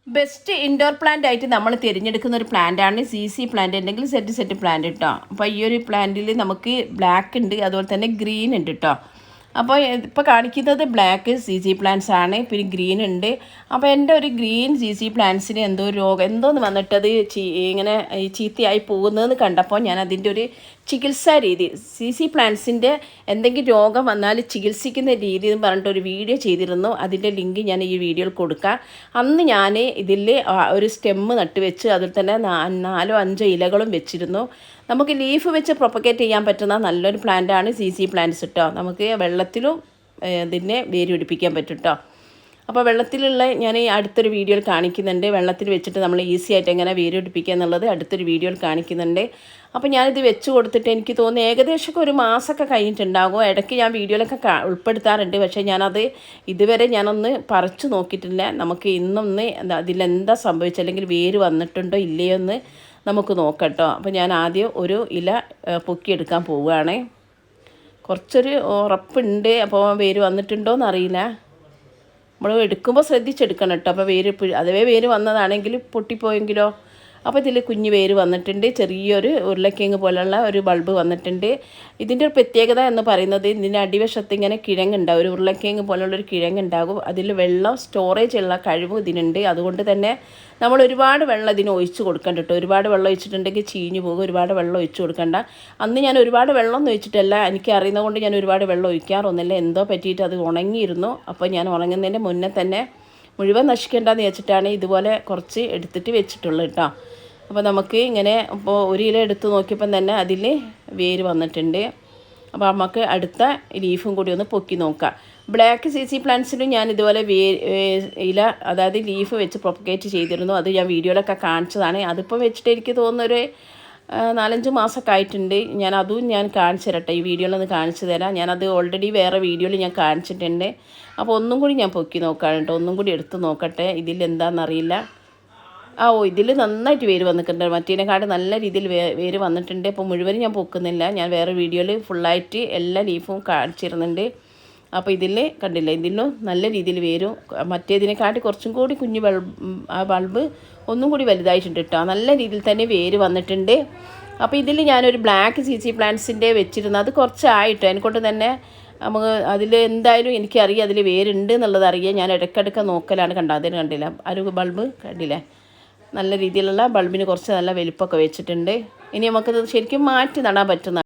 Best indoor plant ആയിട്ട് നമ്മൾ തിരഞ്ഞെടുക്കുന്ന ഒരു പ്ലാന്റാണ് സി പ്ലാന്റ് അല്ലെങ്കിൽ സെറ്റ് പ്ലാന്റ് കേട്ടോ. അപ്പോൾ ഈ ഒരു പ്ലാന്റിൽ നമുക്ക് ബ്ലാക്ക് ഉണ്ട്, അതുപോലെ തന്നെ ഗ്രീൻ ഉണ്ട് കേട്ടോ. അപ്പോൾ ഇപ്പോൾ കാണിക്കുന്നത് ബ്ലാക്ക് സി പ്ലാന്റ്സ് ആണ്, പിന്നെ ഗ്രീൻ ഉണ്ട്. അപ്പോൾ എൻ്റെ ഒരു ഗ്രീൻ സി പ്ലാന്റ്സിന് എന്തോ രോഗം എന്തോന്ന് വന്നിട്ടത് ഇങ്ങനെ ചീത്തയായി പോകുന്നതെന്ന് കണ്ടപ്പോൾ ഞാൻ അതിൻ്റെ ഒരു ചികിത്സാ രീതി സി പ്ലാന്റ്സിൻ്റെ എന്തെങ്കിലും രോഗം വന്നാൽ ചികിത്സിക്കുന്ന രീതി എന്ന് പറഞ്ഞിട്ട് ഒരു വീഡിയോ ചെയ്തിരുന്നു. അതിൻ്റെ ലിങ്ക് ഞാൻ ഈ വീഡിയോയിൽ കൊടുക്കാം. അന്ന് ഞാൻ ഇതിൽ ഒരു സ്റ്റെമ്മ് നട്ടുവെച്ച് അതിൽ തന്നെ 4-5 ഇലകളും വെച്ചിരുന്നു. നമുക്ക് ലീഫ് വെച്ച് പ്രൊപ്പഗേറ്റ് ചെയ്യാൻ പറ്റുന്ന നല്ലൊരു പ്ലാന്റാണ് സി പ്ലാന്റ്സ് കേട്ടോ. നമുക്ക് വെള്ളത്തിലും ഇതിനെ വേര് പിടിപ്പിക്കാൻ പറ്റും കേട്ടോ. അപ്പോൾ വെള്ളത്തിലുള്ള ഞാൻ അടുത്തൊരു വീഡിയോയിൽ കാണിക്കുന്നുണ്ട്. വെള്ളത്തിൽ വെച്ചിട്ട് നമ്മൾ ഈസി ആയിട്ട് എങ്ങനെ വേര് പിടിപ്പിക്കുക എന്നുള്ളത് അടുത്തൊരു വീഡിയോയിൽ കാണിക്കുന്നുണ്ട്. അപ്പോൾ ഞാനിത് വെച്ച് കൊടുത്തിട്ട് എനിക്ക് തോന്നുന്നു ഏകദേശം ഒരു മാസമൊക്കെ കഴിഞ്ഞിട്ടുണ്ടാകും. ഇടയ്ക്ക് ഞാൻ വീഡിയോയിലൊക്കെ ഉൾപ്പെടുത്താറുണ്ട്, പക്ഷേ ഞാനത് ഇതുവരെ ഞാനൊന്ന് പറിച്ചു നോക്കിയിട്ടില്ല. നമുക്ക് ഇന്നൊന്ന് അതിലെന്താ സംഭവിച്ചത്, അല്ലെങ്കിൽ വേര് വന്നിട്ടുണ്ടോ ഇല്ലയോ എന്ന് നമുക്ക് നോക്കട്ടോ. അപ്പോൾ ഞാൻ ആദ്യം ഒരു ഇല പൊക്കിയെടുക്കാൻ പോവുകയാണ്. കുറച്ചൊരു ഉറപ്പുണ്ട്, അപ്പോൾ വേര് വന്നിട്ടുണ്ടോ എന്നറിയില്ല. നമ്മൾ എടുക്കുമ്പോൾ ശ്രദ്ധിച്ചെടുക്കണം കേട്ടോ. അപ്പോൾ വേര് അഥവേ വേര് വന്നതാണെങ്കിൽ പൊട്ടിപ്പോയെങ്കിലോ. അപ്പോൾ ഇതിൽ കുഞ്ഞ് വേര് വന്നിട്ടുണ്ട്, ചെറിയൊരു ഉരുളക്കിഴങ്ങ് പോലുള്ള ഒരു ബൾബ് വന്നിട്ടുണ്ട്. ഇതിൻ്റെ ഒരു പ്രത്യേകത എന്ന് പറയുന്നത് ഇതിൻ്റെ അടിവശത്ത് ഇങ്ങനെ കിഴങ്ങുണ്ടാവും, ഒരു ഉരുളക്കിഴങ്ങ് പോലുള്ളൊരു കിഴങ്ങുണ്ടാകും. അതിൽ വെള്ളം സ്റ്റോറേജ് ഉള്ള കഴിവ് ഇതിനുണ്ട്. അതുകൊണ്ട് തന്നെ നമ്മൾ ഒരുപാട് വെള്ളം ഇതിന് ഒഴിച്ച് കൊടുക്കണ്ട കേട്ടോ. ഒരുപാട് വെള്ളം ഒഴിച്ചിട്ടുണ്ടെങ്കിൽ ചീഞ്ഞു പോകും. ഒരുപാട് വെള്ളം ഒഴിച്ച് കൊടുക്കണ്ട. അന്ന് ഞാൻ ഒരുപാട് വെള്ളം ഒന്നും ഒഴിച്ചിട്ടല്ല, എനിക്ക് അറിയുന്നത് കൊണ്ട് ഞാൻ ഒരുപാട് വെള്ളം ഒഴിക്കാറൊന്നുമില്ല. എന്തോ പറ്റിയിട്ട് അത് ഉണങ്ങിയിരുന്നു. അപ്പോൾ ഞാൻ ഉണങ്ങുന്നതിൻ്റെ മുന്നേ തന്നെ മുഴുവൻ നശിക്കേണ്ടെന്ന് വെച്ചിട്ടാണ് ഇതുപോലെ കുറച്ച് എടുത്തിട്ട് വെച്ചിട്ടുള്ളത് കേട്ടോ. അപ്പോൾ നമുക്ക് ഇങ്ങനെ ഇപ്പോൾ ഒരു ഇല എടുത്ത് നോക്കിയപ്പം തന്നെ അതിൽ വേര് വന്നിട്ടുണ്ട്. അപ്പോൾ നമുക്ക് അടുത്ത ലീഫും കൂടി ഒന്ന് പൊക്കി നോക്കാം. ബ്ലാക്ക് സി പ്ലാന്റ്സിനും ഞാൻ ഇതുപോലെ ഇല അതായത് ലീഫ് വെച്ച് പ്രൊപ്പഗേറ്റ് ചെയ്തിരുന്നു. അത് ഞാൻ വീഡിയോയിലൊക്കെ കാണിച്ചതാണ്. അതിപ്പോൾ വെച്ചിട്ട് എനിക്ക് തോന്നുന്നൊരു 4-5 മാസമൊക്കെ ആയിട്ടുണ്ട്. ഞാൻ കാണിച്ചു തരട്ടെ, ഈ വീഡിയോയിലൊന്ന് കാണിച്ചു തരാം. ഞാനത് ഓൾറെഡി വേറെ വീഡിയോയിൽ ഞാൻ കാണിച്ചിട്ടുണ്ട്. അപ്പോൾ ഒന്നും കൂടി ഞാൻ പൊക്കി നോക്കാം കേട്ടോ. ഒന്നും കൂടി എടുത്ത് നോക്കട്ടെ ഇതിലെന്താണെന്നറിയില്ല. ഇതിൽ നന്നായിട്ട് വേര് വന്നിട്ടുണ്ട്. മറ്റേതിനെക്കാട് നല്ല രീതിയിൽ വേര് വന്നിട്ടുണ്ട്. അപ്പോൾ മുഴുവനും ഞാൻ പൊക്കുന്നില്ല, ഞാൻ വേറെ വീഡിയോയിൽ ഫുള്ളായിട്ട് എല്ലാ ലീഫും കാണിച്ചിരുന്നുണ്ട്. അപ്പോൾ ഇതിൽ കണ്ടില്ല, ഇതിലും നല്ല രീതിയിൽ വേരും മറ്റേതിനെക്കാട്ടി കുറച്ചും കൂടി കുഞ്ഞ് ആ ബൾബ് ഒന്നും കൂടി വലുതായിട്ടുണ്ട് കേട്ടോ. നല്ല രീതിയിൽ തന്നെ വേര് വന്നിട്ടുണ്ട്. അപ്പോൾ ഇതിൽ ഞാനൊരു ബ്ലാക്ക് സി പ്ലാന്റ്സിൻ്റെ വെച്ചിരുന്നു. അത് കുറച്ചായിട്ടോ, എന്നെക്കൊണ്ട് തന്നെ നമുക്ക് അതിൽ എന്തായാലും എനിക്കറിയാം അതിൽ വേരുണ്ട് എന്നുള്ളത് അറിയാം. ഞാൻ ഇടയ്ക്കിടയ്ക്ക് നോക്കലാണ്. കണ്ടോ, അതിന് കണ്ടില്ല ഒരു ബൾബ് കണ്ടില്ലേ, നല്ല രീതിയിലുള്ള ബൾബിന് കുറച്ച് നല്ല വലിപ്പമൊക്കെ വെച്ചിട്ടുണ്ട്. ഇനി നമുക്കത് ശരിക്കും മാറ്റി നടാൻ പറ്റുന്ന